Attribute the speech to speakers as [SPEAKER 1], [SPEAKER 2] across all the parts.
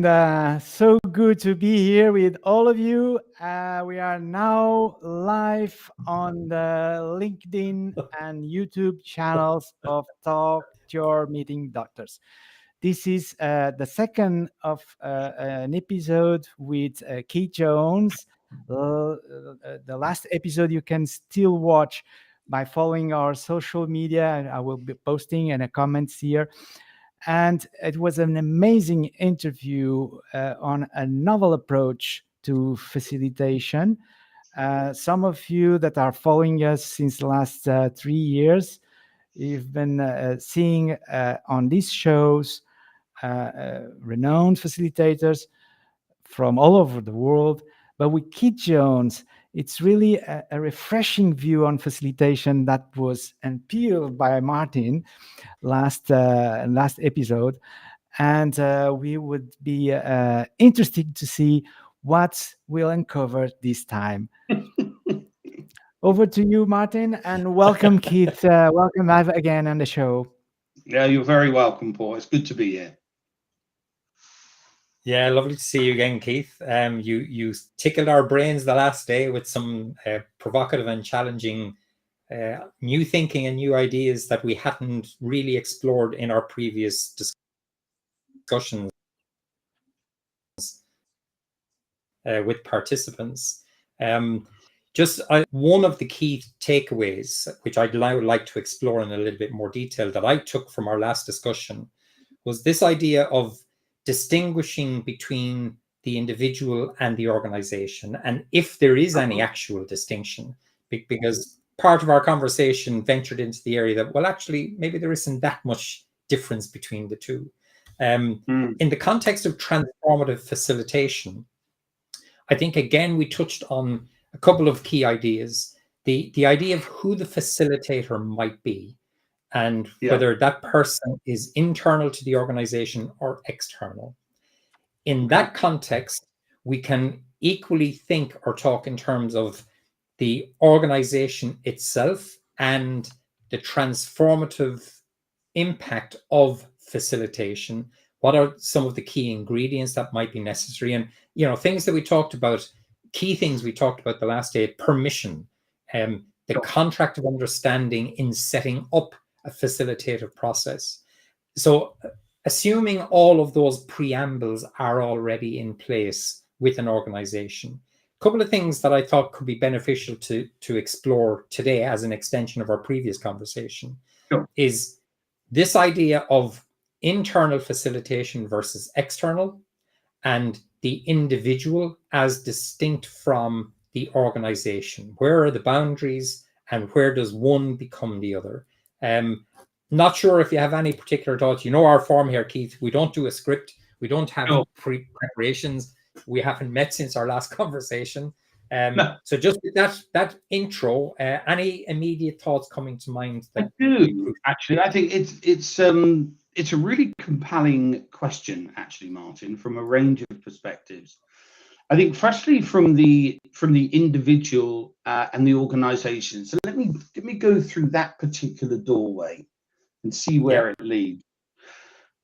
[SPEAKER 1] So good to be here with all of you. We are now live on the LinkedIn and YouTube channels of Talk to Your Meeting Doctors. This is the second of an episode with Keith Jones. The last episode you can still watch by following our social media, and I will be posting in the comments here. And it was an amazing interview on a novel approach to facilitation. Some of you that are following us since the last 3 years, you've been seeing on these shows renowned facilitators from all over the world. But with Keith Jones, it's really a refreshing view on facilitation that was unpeeled by Martin last episode, and we would be interested to see what we'll uncover this time. Over to you, Martin, and welcome, Keith. Welcome live again on the show.
[SPEAKER 2] Yeah, you're very welcome, Paul. It's good to be here.
[SPEAKER 3] Yeah, lovely to see you again, Keith. You tickled our brains the last day with some provocative and challenging new thinking and new ideas that we hadn't really explored in our previous discussions with participants. One of the key takeaways, which I'd like to explore in a little bit more detail, that I took from our last discussion was this idea of distinguishing between the individual and the organization, and if there is any actual distinction, because part of our conversation ventured into the area that, well, actually, maybe there isn't that much difference between the two. In the context of transformative facilitation, I think, again, we touched on a couple of key ideas. The idea of who the facilitator might be, and whether that person is internal to the organization or external. In that context, we can equally think or talk in terms of the organization itself and the transformative impact of facilitation. What are some of the key ingredients that might be necessary? And, things that we talked about, key things we talked about the last day: permission, the contract of understanding in setting up a facilitative process. So assuming all of those preambles are already in place with an organization, a couple of things that I thought could be beneficial to explore today as an extension of our previous conversation is this idea of internal facilitation versus external, and the individual as distinct from the organization. Where are the boundaries, and where does one become the other? Not sure if you have any particular thoughts. You know our form here, Keith. We don't do a script. We don't have preparations. We haven't met since our last conversation. So just with that intro, any immediate thoughts coming to mind?
[SPEAKER 2] I do, actually. I think it's a really compelling question, actually, Martin, from a range of perspectives. I think, firstly, from the individual and the organization. So let me go through that particular doorway and see where it leads.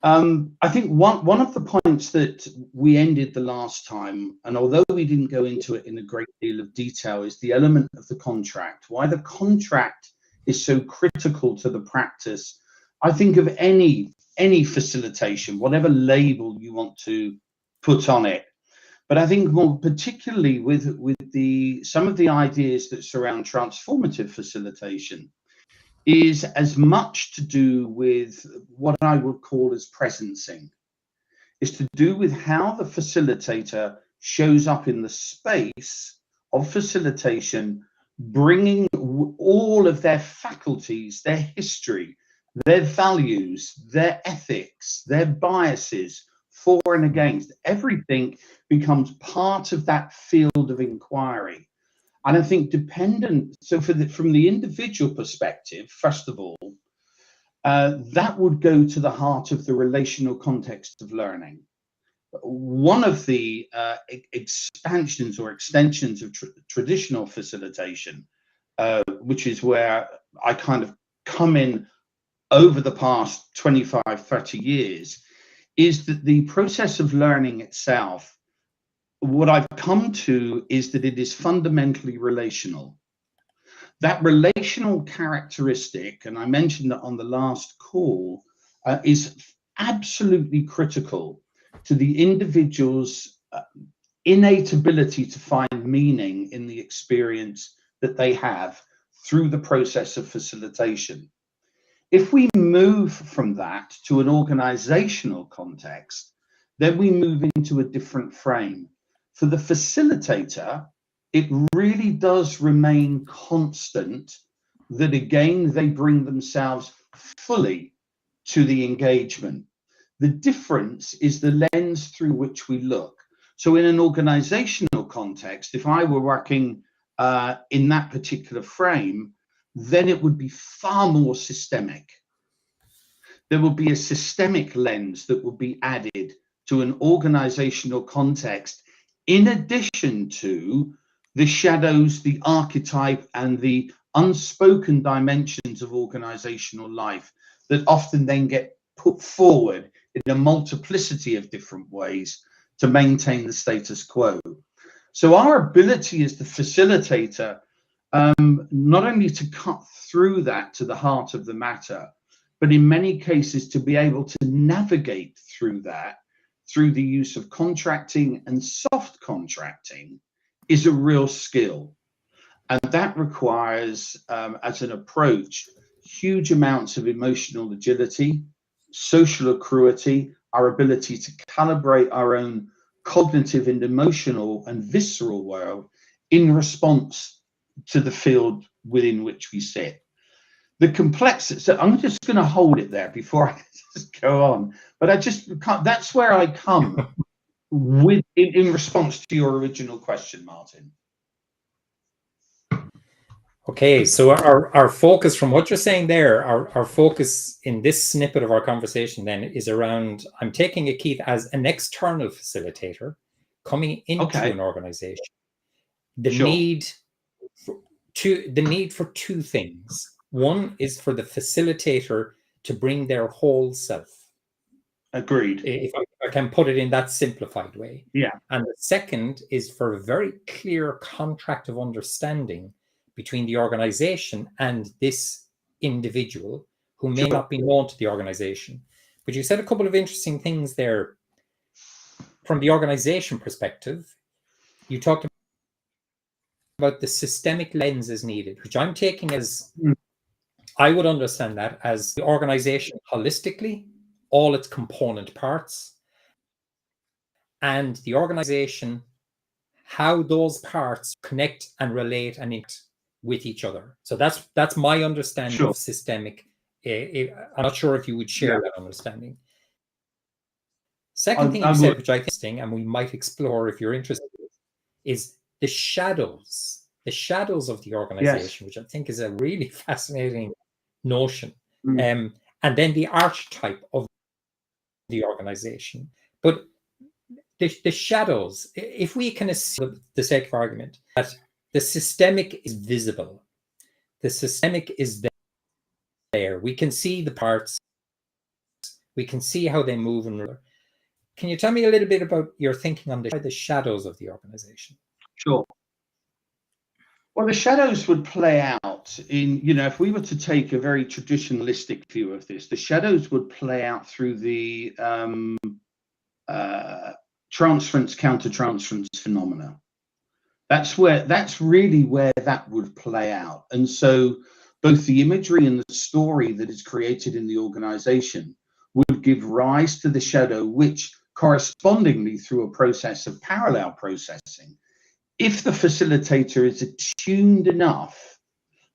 [SPEAKER 2] I think one of the points that we ended the last time, and although we didn't go into it in a great deal of detail, is the element of the contract. Why the contract is so critical to the practice, I think, of any facilitation, whatever label you want to put on it. But I think more particularly with some of the ideas that surround transformative facilitation is as much to do with what I would call as presencing. It's to do with how the facilitator shows up in the space of facilitation, bringing all of their faculties, their history, their values, their ethics, their biases, for and against. Everything becomes part of that field of inquiry. And I think from the individual perspective, first of all, that would go to the heart of the relational context of learning. One of the expansions or extensions of traditional facilitation, which is where I kind of come in over the past 25, 30 years, is that the process of learning itself, what I've come to is that it is fundamentally relational. That relational characteristic, and I mentioned that on the last call, is absolutely critical to the individual's innate ability to find meaning in the experience that they have through the process of facilitation. If we move from that to an organizational context, then we move into a different frame. For the facilitator, it really does remain constant that, again, they bring themselves fully to the engagement. The difference is the lens through which we look. So in an organizational context, if I were working in that particular frame, then it would be far more systemic. There will be a systemic lens that will be added to an organizational context, in addition to the shadows, the archetype, and the unspoken dimensions of organizational life that often then get put forward in a multiplicity of different ways to maintain the status quo. So our ability as the facilitator, not only to cut through that to the heart of the matter, but in many cases to be able to navigate through that through the use of contracting and soft contracting, is a real skill. And that requires, as an approach, huge amounts of emotional agility, social acuity, our ability to calibrate our own cognitive and emotional and visceral world in response to the field within which we sit. The complexity, so I'm just going to hold it there before I just go on, but I just can't, that's where I come with in response to your original question, Martin.
[SPEAKER 3] Okay, so our focus, from what you're saying there, our focus in this snippet of our conversation then is around, I'm taking it, Keith, as an external facilitator coming into an organization. The need for two things. One is for the facilitator to bring their whole self.
[SPEAKER 2] Agreed.
[SPEAKER 3] If I can put it in that simplified way.
[SPEAKER 2] Yeah.
[SPEAKER 3] And the second is for a very clear contract of understanding between the organization and this individual who may not be known to the organization. But you said a couple of interesting things there. From the organization perspective, you talked about the systemic lens is needed, which I'm taking as, I would understand that as the organization holistically, all its component parts, and the organization, how those parts connect and relate and interact with each other. So that's my understanding of systemic. I'm not sure if you would share that understanding. Second thing you said, which I think is interesting, and we might explore if you're interested, is the shadows of the organization, which I think is a really fascinating notion. And then the archetype of the organization. But the shadows, if we can assume, for the sake of argument, that the systemic is visible, the systemic is there, we can see the parts, we can see how they move. And can you tell me a little bit about your thinking on the shadows of the organization?
[SPEAKER 2] Sure. Well, the shadows would play out in, if we were to take a very traditionalistic view of this, the shadows would play out through the transference, countertransference phenomena. That's really where that would play out. And so both the imagery and the story that is created in the organization would give rise to the shadow, which correspondingly, through a process of parallel processing, if the facilitator is attuned enough,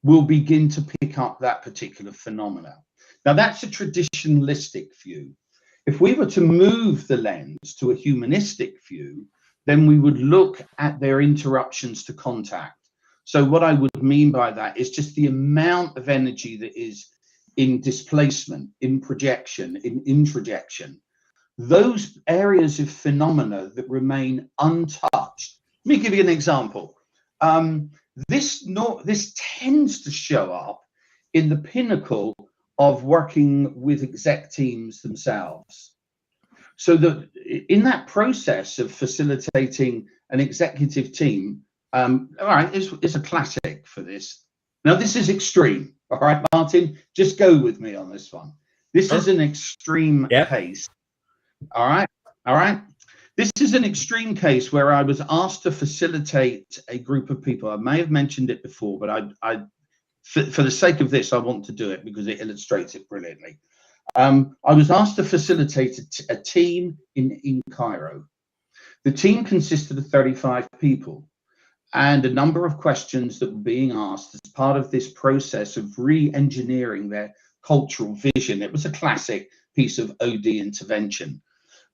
[SPEAKER 2] will begin to pick up that particular phenomena. Now, that's a traditionalistic view. If we were to move the lens to a humanistic view, then we would look at their interruptions to contact. So what I would mean by that is just the amount of energy that is in displacement, in projection, in introjection, those areas of phenomena that remain untouched. Let me give you an example. This tends to show up in the pinnacle of working with exec teams themselves. So that in that process of facilitating an executive team, all right, it's a classic for this. Now, this is extreme. All right, Martin, just go with me on this one. This is an extreme case. All right. All right. This is an extreme case where I was asked to facilitate a group of people. I may have mentioned it before, but for the sake of this, I want to do it because it illustrates it brilliantly. I was asked to facilitate a team in Cairo. The team consisted of 35 people, and a number of questions that were being asked as part of this process of re-engineering their cultural vision. It was a classic piece of OD intervention.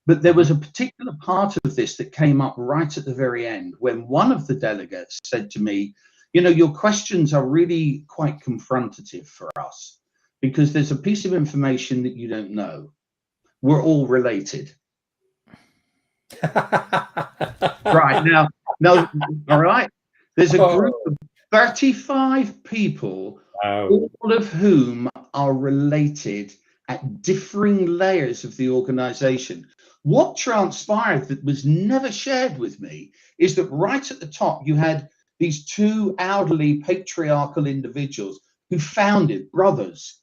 [SPEAKER 2] But there was a particular part of this that came up right at the very end when one of the delegates said to me, you know, your questions are really quite confrontative for us because there's a piece of information that you don't know. We're all related. Right, now, all right. There's a group of 35 people, all of whom are related at differing layers of the organization. What transpired that was never shared with me is that right at the top, you had these two elderly patriarchal individuals who founded brothers.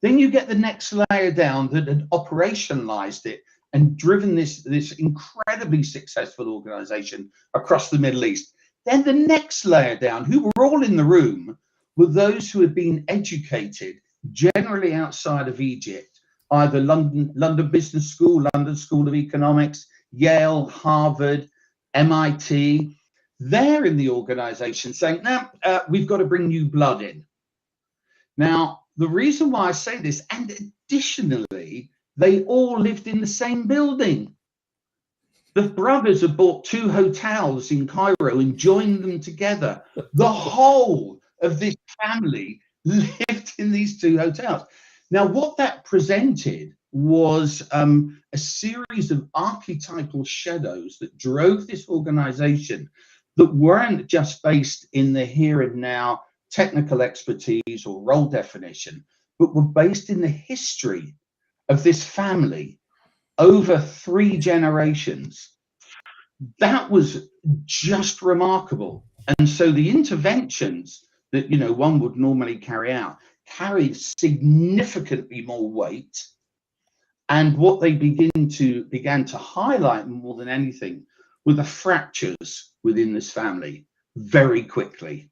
[SPEAKER 2] Then you get the next layer down that had operationalized it and driven this incredibly successful organization across the Middle East. Then the next layer down, who were all in the room, were those who had been educated generally outside of Egypt, either London Business School, London School of Economics, Yale, Harvard, MIT. They're in the organization saying, now, we've got to bring new blood in. Now, the reason why I say this, and additionally, they all lived in the same building. The brothers had bought 2 hotels in Cairo and joined them together. The whole of this family lived in these 2 hotels. Now, what that presented was a series of archetypal shadows that drove this organization that weren't just based in the here and now technical expertise or role definition, but were based in the history of this family over 3 generations. That was just remarkable. And so the interventions that, you know, one would normally carry out carried significantly more weight. And what they began to highlight more than anything were the fractures within this family very quickly.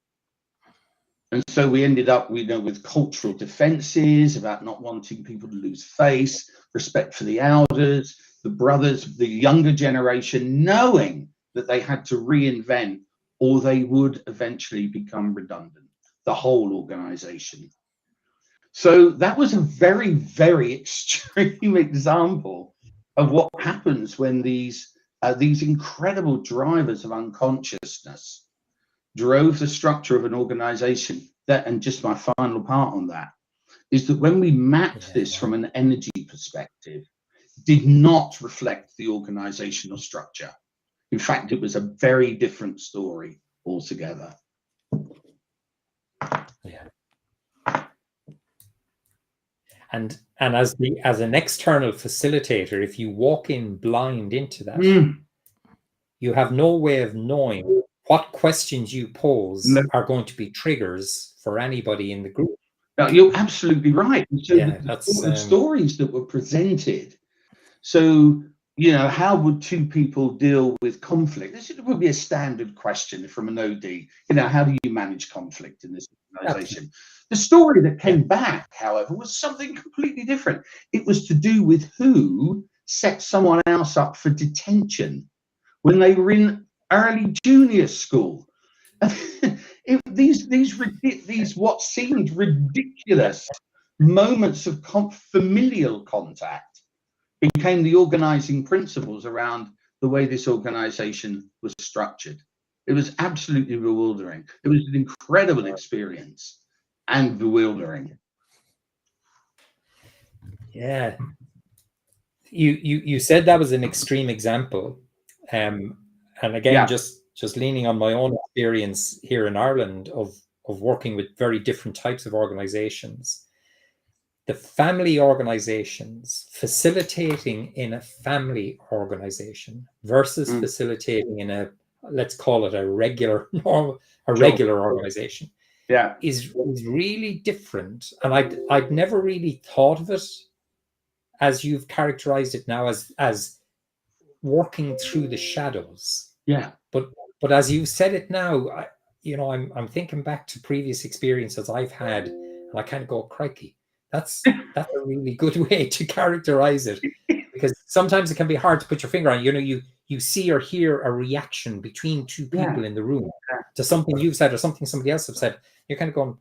[SPEAKER 2] And so we ended up, you know, with cultural defenses about not wanting people to lose face, respect for the elders, the brothers, the younger generation, knowing that they had to reinvent or they would eventually become redundant, the whole organization. So that was a very, very extreme example of what happens when these incredible drivers of unconsciousness drove the structure of an organization. That, and just my final part on that, is that when we mapped this from an energy perspective, did not reflect the organizational structure. In fact, it was a very different story altogether.
[SPEAKER 3] Yeah. And as an external facilitator, if you walk in blind into that, you have no way of knowing what questions you pose are going to be triggers for anybody in the group.
[SPEAKER 2] Now, you're absolutely right. So the stories that were presented. So, you know, how would 2 people deal with conflict? This would be a standard question from an OD. You know, how do you manage conflict in this organization? The story that came back, however, was something completely different. It was to do with who set someone else up for detention when they were in early junior school. These what seemed ridiculous moments of familial contact became the organizing principles around the way this organization was structured. It was absolutely bewildering. It was an incredible experience and bewildering.
[SPEAKER 3] Yeah. You said that was an extreme example. And again, just leaning on my own experience here in Ireland of working with very different types of organizations. the family organizations facilitating in a family organization versus facilitating in a, let's call it a regular organization, is really different. And I'd never really thought of it as you've characterized it now, as working through the shadows. But as you said it now, I'm thinking back to previous experiences I've had, and I kind of go, crikey, that's a really good way to characterize it, because sometimes it can be hard to put your finger on. You see or hear a reaction between two people in the room to something you've said or something somebody else have said. You're kind of going,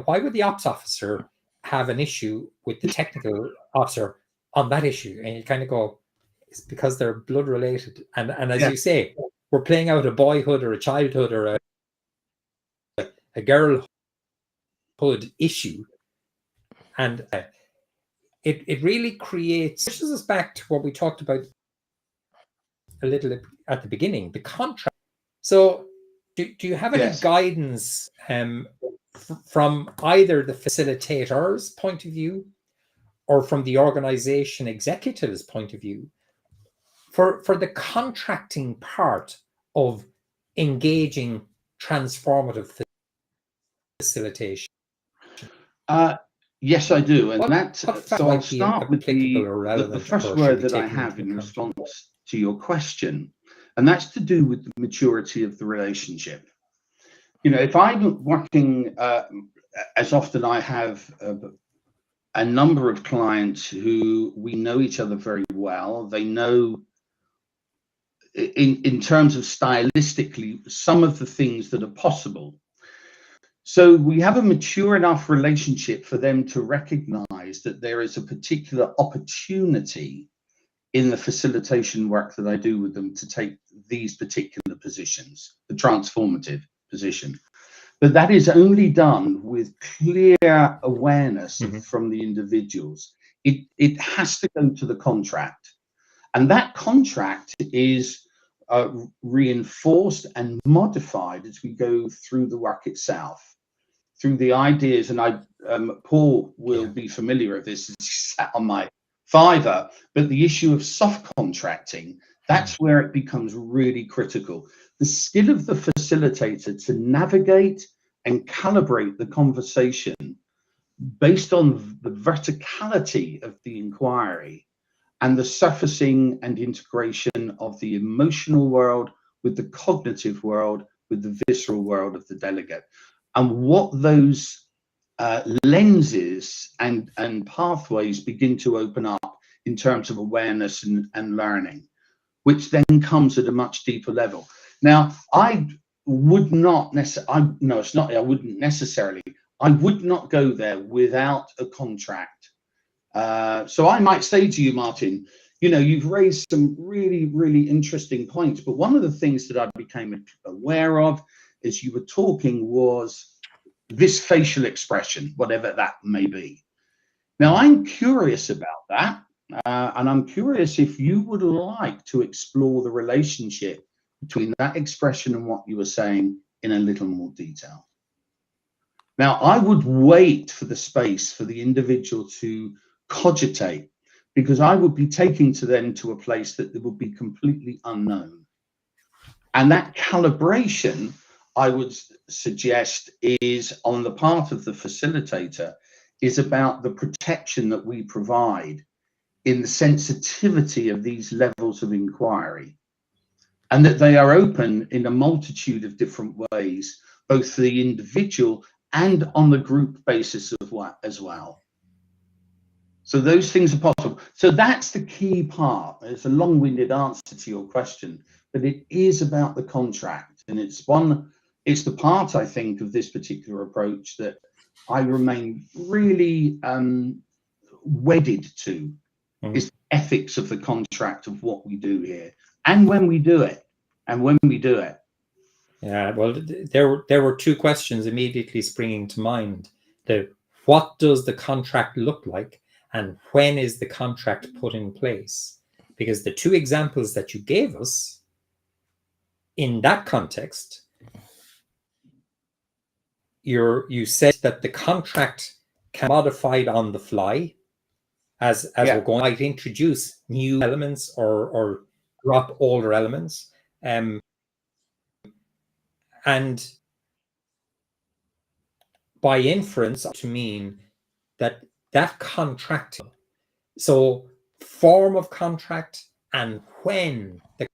[SPEAKER 3] why would the ops officer have an issue with the technical officer on that issue? And you kind of go, it's because they're blood related. And as you say, we're playing out a boyhood or a childhood or a girlhood issue. And it really pushes us back to what we talked about a little at the beginning, the contract. So do you have any guidance from either the facilitator's point of view or from the organization executive's point of view for the contracting part of engaging transformative facilitation?
[SPEAKER 2] Yes, I do. And so I'll start with the first word that I have in response to your question, and that's to do with the maturity of the relationship. If I'm working, as often I have a number of clients who we know each other very well, they know in terms of stylistically some of the things that are possible. So we have a mature enough relationship for them to recognize that there is a particular opportunity in the facilitation work that I do with them to take these particular positions, the transformative position. But that is only done with clear awareness from the individuals. It has to go to the contract. And that contract is reinforced and modified as we go through the work itself, through the ideas. And Paul will be familiar with this as he sat on my Fiverr, but the issue of soft contracting, that's where it becomes really critical. The skill of the facilitator to navigate and calibrate the conversation based on the verticality of the inquiry and the surfacing and integration of the emotional world with the cognitive world, with the visceral world of the delegate, and what those lenses and pathways begin to open up in terms of awareness and learning, which then comes at a much deeper level. Now, I would not go there without a contract. So I might say to you, Martin, you've raised some really, really interesting points, but one of the things that I became aware of as you were talking was this facial expression, whatever that may be. Now, I'm curious about that, and I'm curious if you would like to explore the relationship between that expression and what you were saying in a little more detail. Now, I would wait for the space for the individual to cogitate, because I would be taking them to a place that would be completely unknown. And that calibration, I would suggest, is on the part of the facilitator, is about the protection that we provide in the sensitivity of these levels of inquiry, and that they are open in a multitude of different ways, both for the individual and on the group basis as well. So those things are possible. So that's the key part. It's a long-winded answer to your question, but it is about the contract, and it's the part, I think, of this particular approach that I remain really wedded to, is the ethics of the contract of what we do here, and when we do it.
[SPEAKER 3] Yeah, well, there were two questions immediately springing to mind. What does the contract look like, and when is the contract put in place? Because the two examples that you gave us in that context, you said that the contract can be modified on the fly as we're going. Might introduce new elements or drop older elements, and by inference to mean that contracting, so form of contract and when the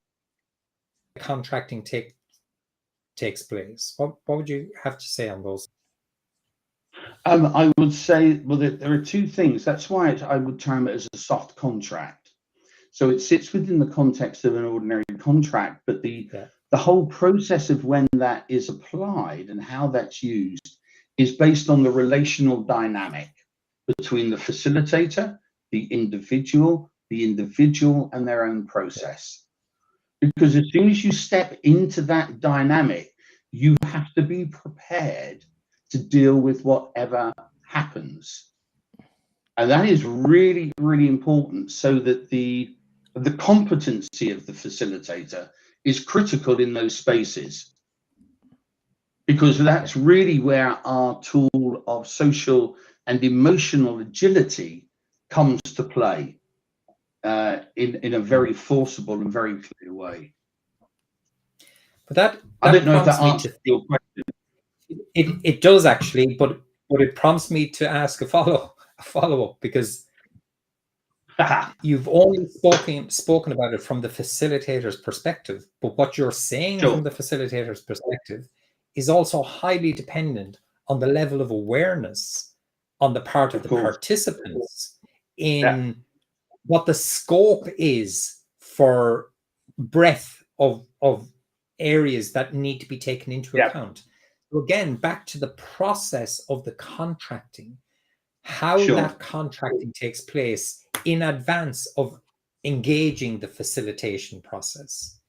[SPEAKER 3] contracting takes place. What would you have to say on those?
[SPEAKER 2] I would say, well, there are two things. That's why I would term it as a soft contract. So it sits within the context of an ordinary contract, but the whole process of when that is applied and how that's used is based on the relational dynamic between the facilitator, the individual and their own process. Because as soon as you step into that dynamic, you have to be prepared to deal with whatever happens. And that is really, really important, so that the competency of the facilitator is critical in those spaces, because that's really where our tool of social and emotional agility comes to play in a very forcible and very clear way.
[SPEAKER 3] But that
[SPEAKER 2] I don't know if that
[SPEAKER 3] prompts me
[SPEAKER 2] answers your question.
[SPEAKER 3] It does actually, but it prompts me to ask a follow-up, because you've only spoken about it from the facilitator's perspective, but what you're saying from the facilitator's perspective is also highly dependent on the level of awareness on the part of the participants in what the scope is for breadth of areas that need to be taken into account. So again, back to the process of the contracting, how that contracting takes place in advance of engaging the facilitation process.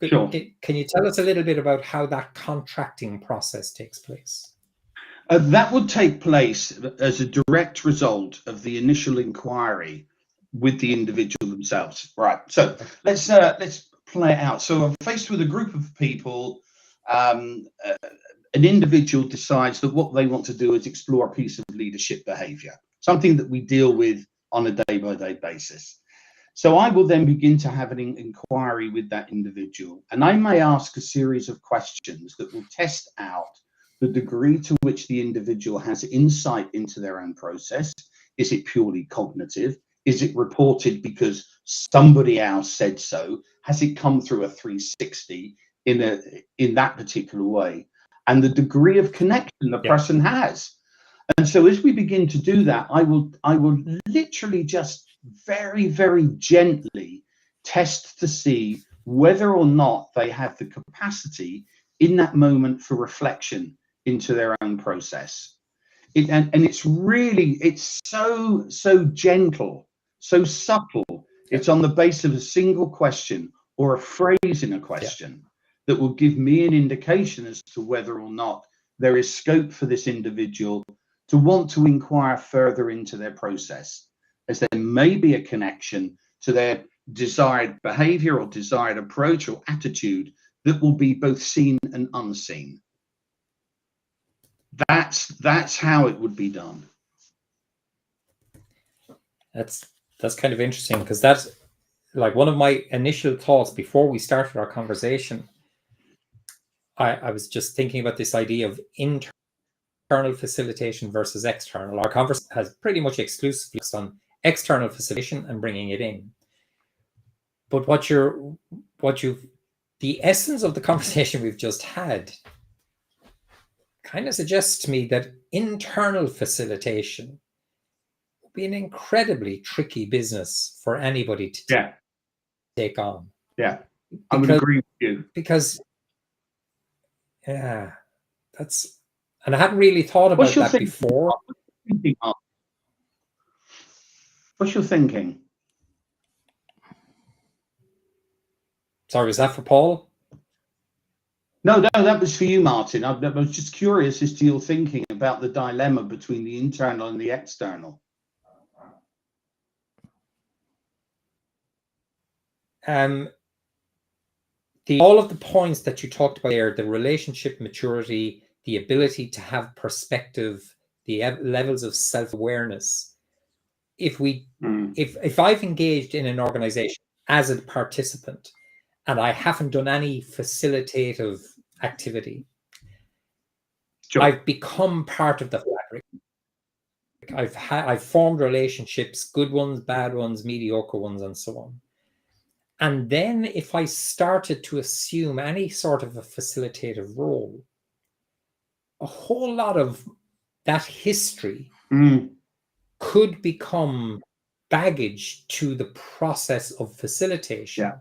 [SPEAKER 3] Can you tell us a little bit about how that contracting process takes place?
[SPEAKER 2] That would take place as a direct result of the initial inquiry with the individual themselves. Right. So let's play it out. So I'm faced with a group of people. An individual decides that what they want to do is explore a piece of leadership behavior, something that we deal with on a day-by-day basis. So I will then begin to have an inquiry with that individual, and I may ask a series of questions that will test out the degree to which the individual has insight into their own process. Is it purely cognitive? Is it reported because somebody else said so? Has it come through a 360 in that particular way? And the degree of connection the person has. And so as we begin to do that, I will literally just very, very gently test to see whether or not they have the capacity in that moment for reflection into their own process. And it's really, it's so gentle, so subtle. It's on the basis of a single question or a phrase in a question that will give me an indication as to whether or not there is scope for this individual to want to inquire further into their process, as there may be a connection to their desired behavior or desired approach or attitude that will be both seen and unseen. That's how it would be done.
[SPEAKER 3] That's kind of interesting, because that's like one of my initial thoughts before we started our conversation. I was just thinking about this idea of internal facilitation versus external. Our conversation has pretty much exclusively focused on external facilitation and bringing it in. But the essence of the conversation we've just had kind of suggests to me that internal facilitation would be an incredibly tricky business for anybody to take on.
[SPEAKER 2] Yeah, I would agree with you.
[SPEAKER 3] Because that's, and I hadn't really thought about that before.
[SPEAKER 2] What's your thinking?
[SPEAKER 3] Sorry, was that for Paul?
[SPEAKER 2] No, that was for you, Martin. I was just curious as to your thinking about the dilemma between the internal and the external.
[SPEAKER 3] All of the points that you talked about there, the relationship maturity, the ability to have perspective, the levels of self-awareness. If
[SPEAKER 2] Mm.
[SPEAKER 3] I've engaged in an organization as a participant and I haven't done any facilitative activity,
[SPEAKER 2] Sure.
[SPEAKER 3] I've become part of the fabric. I've formed relationships, good ones, bad ones, mediocre ones, and so on. And then if I started to assume any sort of a facilitative role, a whole lot of that history could become baggage to the process of facilitation.
[SPEAKER 2] Yeah.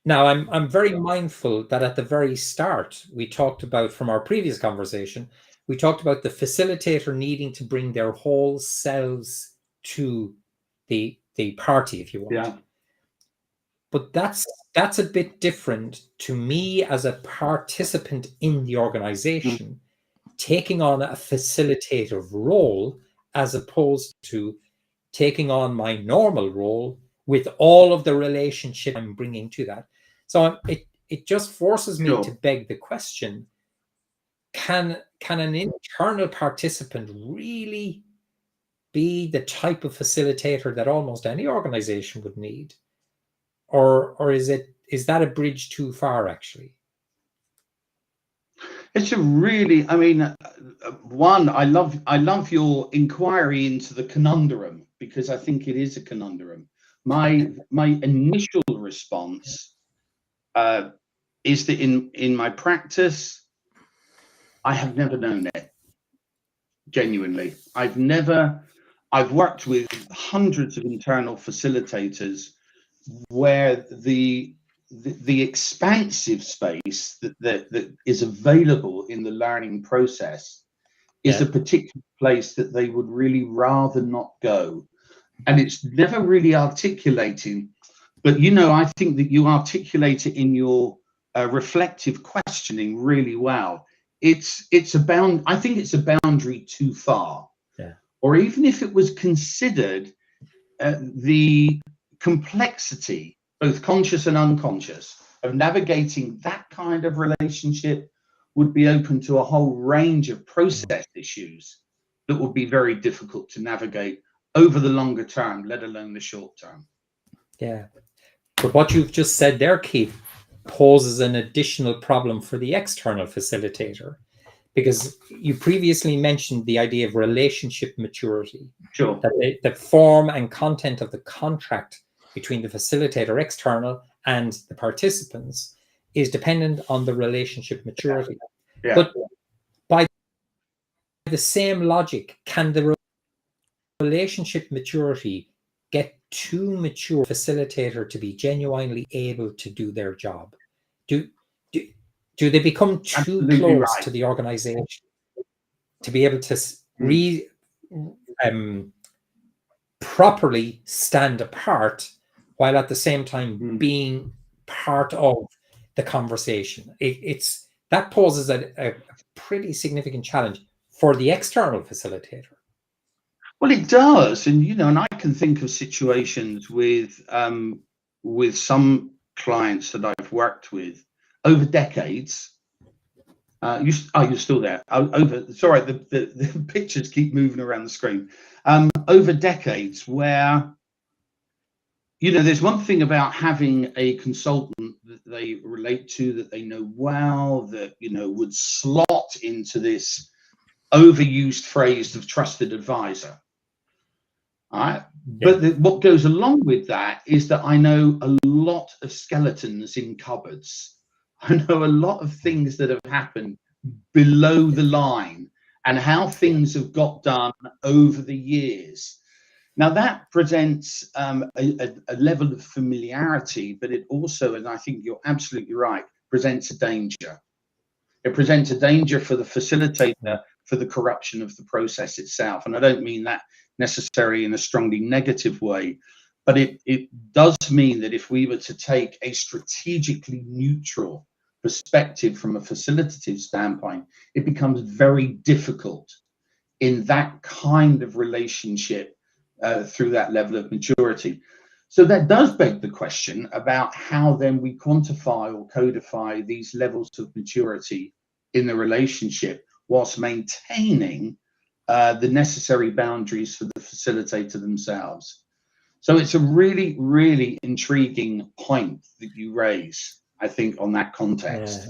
[SPEAKER 3] Now, I'm very mindful that at the very start, we talked about, from our previous conversation, we talked about the facilitator needing to bring their whole selves to the party, if you want.
[SPEAKER 2] Yeah.
[SPEAKER 3] But that's a bit different to me as a participant in the organization, taking on a facilitative role as opposed to taking on my normal role with all of the relationship I'm bringing to that. So it just forces me to beg the question, can an internal participant really be the type of facilitator that almost any organization would need? Or is that a bridge too far, actually?
[SPEAKER 2] It's a really, I mean, one, I love your inquiry into the conundrum, because I think it is a conundrum. My initial response is that in my practice, I have never known it. Genuinely, I've worked with hundreds of internal facilitators where the expansive space that is available in the learning process is a particular place that they would really rather not go, and it's never really articulating. But I think that you articulate it in your reflective questioning really well. I think it's a boundary too far.
[SPEAKER 3] Yeah.
[SPEAKER 2] Or even if it was considered, the complexity, both conscious and unconscious, of navigating that kind of relationship would be open to a whole range of process issues that would be very difficult to navigate over the longer term, let alone the short term.
[SPEAKER 3] Yeah. But what you've just said there, Keith, poses an additional problem for the external facilitator, because you previously mentioned the idea of relationship maturity.
[SPEAKER 2] Sure.
[SPEAKER 3] That the form and content of the contract between the facilitator external and the participants is dependent on the relationship maturity.
[SPEAKER 2] Yeah.
[SPEAKER 3] But by the same logic, can the relationship maturity get too mature facilitator to be genuinely able to do their job? Do they become too
[SPEAKER 2] Absolutely
[SPEAKER 3] close
[SPEAKER 2] right
[SPEAKER 3] to the organization to be able to properly stand apart while at the same time being part of the conversation? It's that poses a pretty significant challenge for the external facilitator.
[SPEAKER 2] Well, it does, and and I can think of situations with some clients that I've worked with over decades. You're still there. Sorry, the pictures keep moving around the screen. Over decades, where there's one thing about having a consultant that they relate to, that they know well, that would slot into this overused phrase of trusted advisor. All right. Yeah. But what goes along with that is that I know a lot of skeletons in cupboards. I know a lot of things that have happened below the line and how things have got done over the years. Now that presents a level of familiarity, but it also, and I think you're absolutely right, presents a danger. It presents a danger for the facilitator, for the corruption of the process itself. And I don't mean that necessarily in a strongly negative way, but it does mean that if we were to take a strategically neutral perspective from a facilitative standpoint, it becomes very difficult in that kind of relationship through that level of maturity. So that does beg the question about how then we quantify or codify these levels of maturity in the relationship whilst maintaining the necessary boundaries for the facilitator themselves. So it's a really, really intriguing point that you raise, I think, on that context.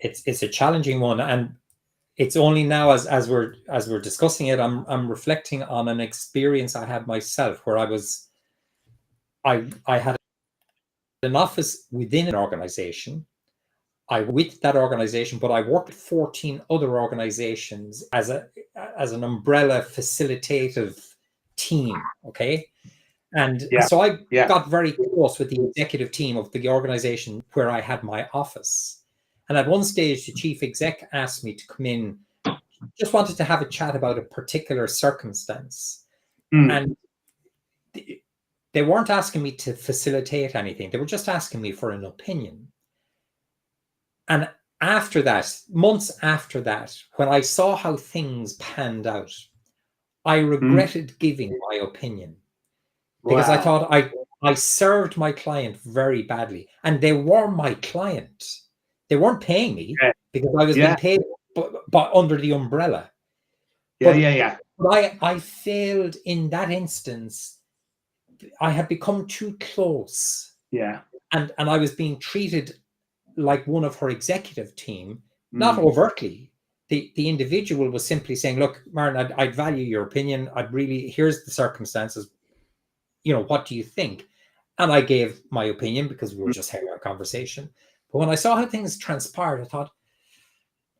[SPEAKER 3] It's a challenging one, and it's only now as we're discussing it, I'm reflecting on an experience I had myself where I had an office within an organization. I with that organization, but I worked with 14 other organizations as an umbrella facilitative team. Okay. And so I got very close with the executive team of the organization where I had my office. And at one stage, the chief exec asked me to come in, just wanted to have a chat about a particular circumstance. And they weren't asking me to facilitate anything. They were just asking me for an opinion. And after that, months after that, when I saw how things panned out, I regretted giving my opinion. Because I thought I served my client very badly, and they were my client. They weren't paying me because I was being paid but under the umbrella. But I failed in that instance. I had become too close. And I was being treated like one of her executive team, not overtly. The individual was simply saying, look, Martin, I'd value your opinion. Here's the circumstances. What do you think? And I gave my opinion because we were just having a conversation. But when I saw how things transpired, I thought,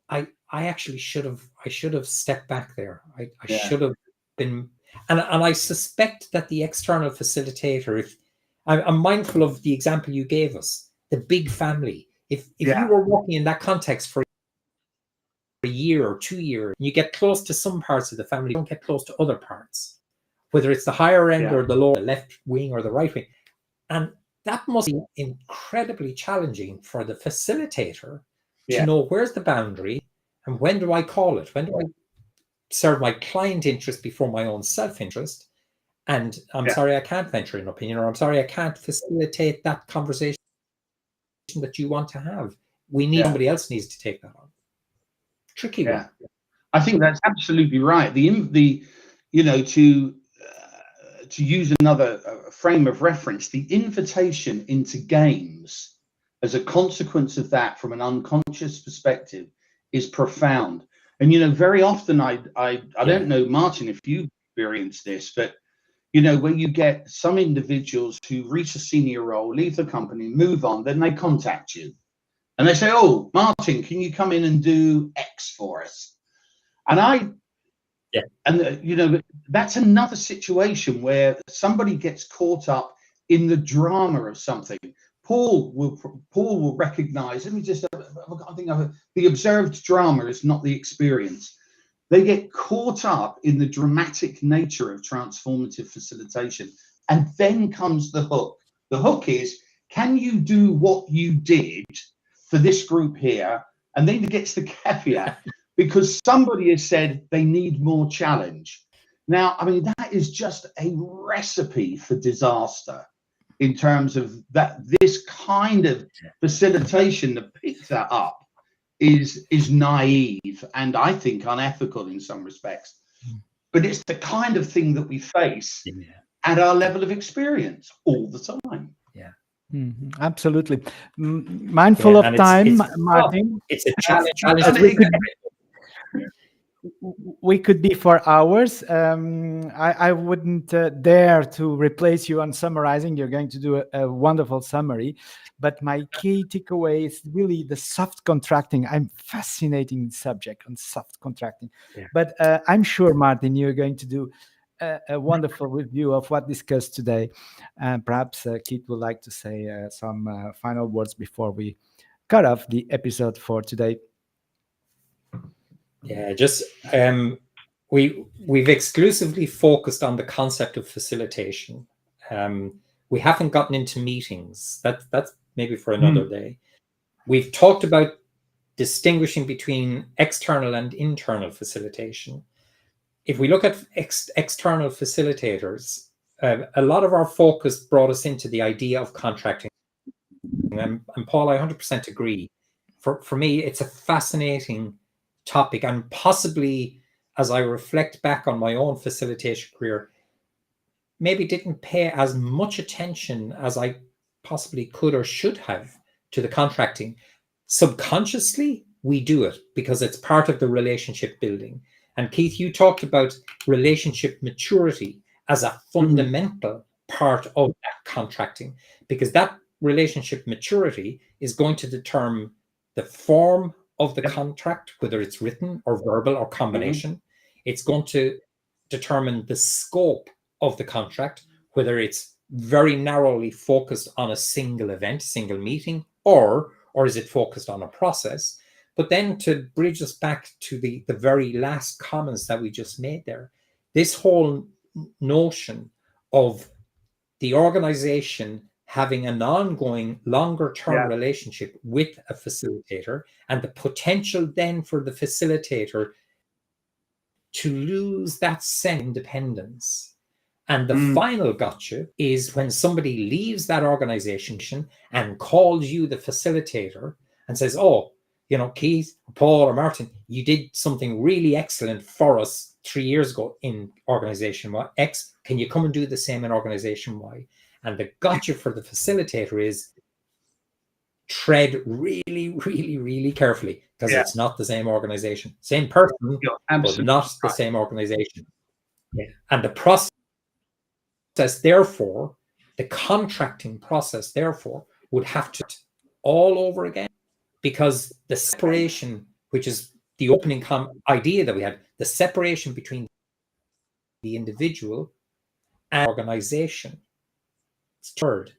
[SPEAKER 3] I actually should have stepped back there. I should have been, and I suspect that the external facilitator, if I'm mindful of the example you gave us, the big family, if you were working in that context for a year or 2 years, you get close to some parts of the family, you don't get close to other parts, whether it's the higher end or the lower, the left wing or the right wing. And that must be incredibly challenging for the facilitator to know where's the boundary and when do I call it? When do I serve my client interest before my own self-interest? And I'm sorry, I can't venture an opinion, or I'm sorry, I can't facilitate that conversation that you want to have. Somebody else needs to take that on. Tricky one.
[SPEAKER 2] I think that's absolutely right. To use another frame of reference, the invitation into games as a consequence of that from an unconscious perspective is profound. And, very often I don't know, Martin, if you experience this, but, when you get some individuals who reach a senior role, leave the company, move on, then they contact you and they say, oh, Martin, can you come in and do X for us? And that's another situation where somebody gets caught up in the drama of something. Paul will recognize, the observed drama is not the experience. They get caught up in the dramatic nature of transformative facilitation. And then comes the hook. The hook is, can you do what you did for this group here? And then it gets the caveat. Because somebody has said they need more challenge. Now, that is just a recipe for disaster in terms of this kind of facilitation that picks that up is naive and I think unethical in some respects. But it's the kind of thing that we face at our level of experience all the time.
[SPEAKER 1] Absolutely. Mindful of time, Martin.
[SPEAKER 3] It's a challenge.
[SPEAKER 1] We could be for hours. I wouldn't dare to replace you on summarizing. You're going to do a wonderful summary. But my key takeaway is really the soft contracting. I'm fascinating subject on soft contracting. But I'm sure, Martin, you're going to do a wonderful review of what discussed today. And perhaps Keith would like to say some final words before we cut off the episode for today.
[SPEAKER 3] We've exclusively focused on the concept of facilitation. We haven't gotten into meetings. That's maybe for another day. We've talked about distinguishing between external and internal facilitation. If we look at external facilitators, a lot of our focus brought us into the idea of contracting. And Paul, I 100% agree. For me, it's a fascinating topic and possibly as I reflect back on my own facilitation career, maybe didn't pay as much attention as I possibly could or should have to the contracting. Subconsciously, we do it because it's part of the relationship building. And Keith, you talked about relationship maturity as a fundamental part of that contracting, because that relationship maturity is going to determine the form of the contract, whether it's written or verbal or combination. It's going to determine the scope of the contract, whether it's very narrowly focused on a single event, single meeting, or is it focused on a process. But then to bridge us back to the very last comments that we just made there, this whole notion of the organization having an ongoing longer-term relationship with a facilitator, and the potential then for the facilitator to lose that sense of independence. And the final gotcha is when somebody leaves that organization and calls you the facilitator and says, oh, you know, Keith, Paul, or Martin, you did something really excellent for us 3 years ago in organization X. Can you come and do the same in organization Y? And the gotcha for the facilitator is tread really, really, really carefully, because it's not the same organization, same person, but not the same organization. And the process, therefore, the contracting process, therefore, would have to all over again, because the separation, which is the opening idea that we had, the separation between the individual and organization,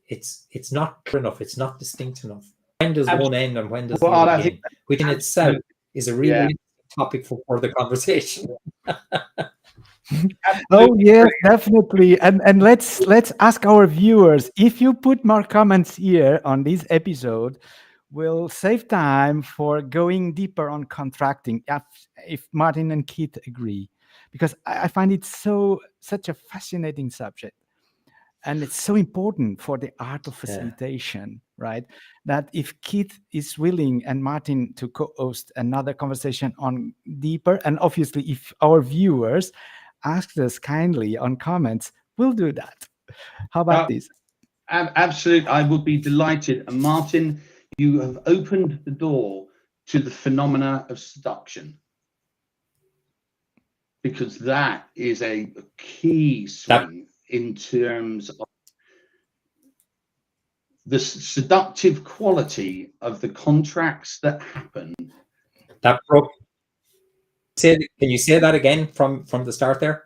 [SPEAKER 3] it's not clear enough, it's not distinct enough. When does one end and when does the other begin? Which in itself is a really interesting topic for further conversation.
[SPEAKER 1] Oh yes, definitely. And let's ask our viewers, if you put more comments here on this episode, we'll save time for going deeper on contracting, if Martin and Keith agree, because I find it such a fascinating subject. And it's so important for the art of facilitation, right? That if Keith is willing and Martin to co-host another conversation on deeper, and obviously if our viewers ask us kindly on comments, we'll do that. How about this?
[SPEAKER 2] Absolutely, I would be delighted. And Martin, you have opened the door to the phenomena of seduction, because that is a key swing in terms of the seductive quality of the contracts that happen.
[SPEAKER 3] Can you say that again from the start there?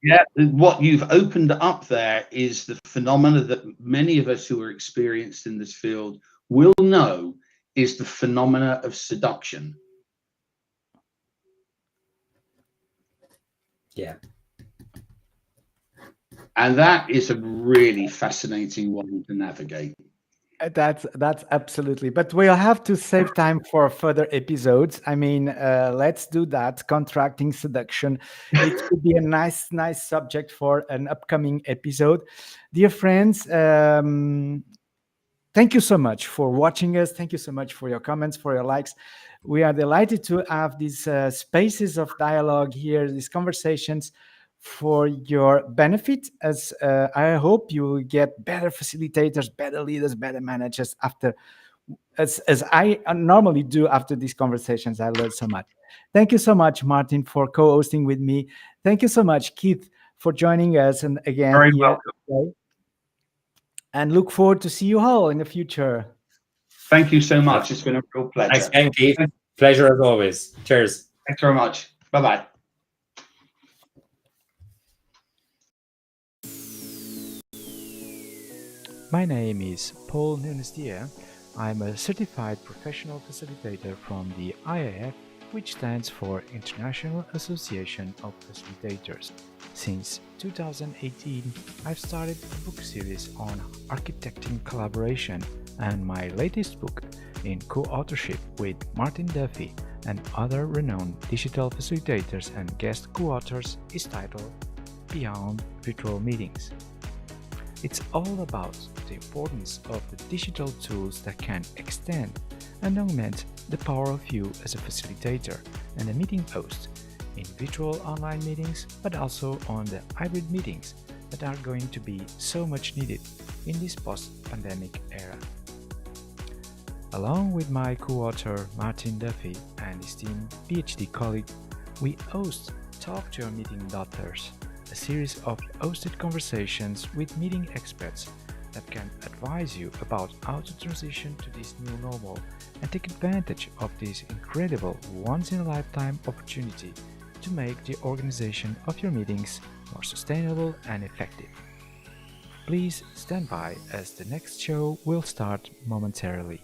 [SPEAKER 2] Yeah, what you've opened up there is the phenomena that many of us who are experienced in this field will know is the phenomena of seduction.
[SPEAKER 3] Yeah.
[SPEAKER 2] And that is a really fascinating one to navigate.
[SPEAKER 1] That's absolutely. But we'll have to save time for further episodes. I mean, let's do that. Contracting seduction. It could be a nice subject for an upcoming episode. Dear friends, thank you so much for watching us. Thank you so much for your comments, for your likes. We are delighted to have these spaces of dialogue here, these conversations, for your benefit, as I hope you get better facilitators, better leaders, better managers after, as I normally do after these conversations. I learned so much. Thank you so much, Martin, for co-hosting with me. Thank you so much, Keith, for joining us. And again,
[SPEAKER 2] very welcome.
[SPEAKER 1] Today. And look forward to see you all in the future.
[SPEAKER 2] Thank you so much. It's been a real pleasure.
[SPEAKER 3] Thanks again, Keith. Pleasure as always. Cheers.
[SPEAKER 2] Thanks very much. Bye-bye.
[SPEAKER 1] My name is Paul Nunes-Dier. I'm a certified professional facilitator from the IAF, which stands for International Association of Facilitators. Since 2018, I've started a book series on architecting collaboration, and my latest book, in co-authorship with Martin Duffy and other renowned digital facilitators and guest co-authors, is titled Beyond Virtual Meetings. It's all about the importance of the digital tools that can extend and augment the power of you as a facilitator and a meeting host in virtual online meetings, but also on the hybrid meetings that are going to be so much needed in this post-pandemic era. Along with my co-author Martin Duffy and esteemed PhD colleague, we host Talk to Your Meeting Daughters, a series of hosted conversations with meeting experts that can advise you about how to transition to this new normal and take advantage of this incredible once-in-a-lifetime opportunity to make the organization of your meetings more sustainable and effective. Please stand by as the next show will start momentarily.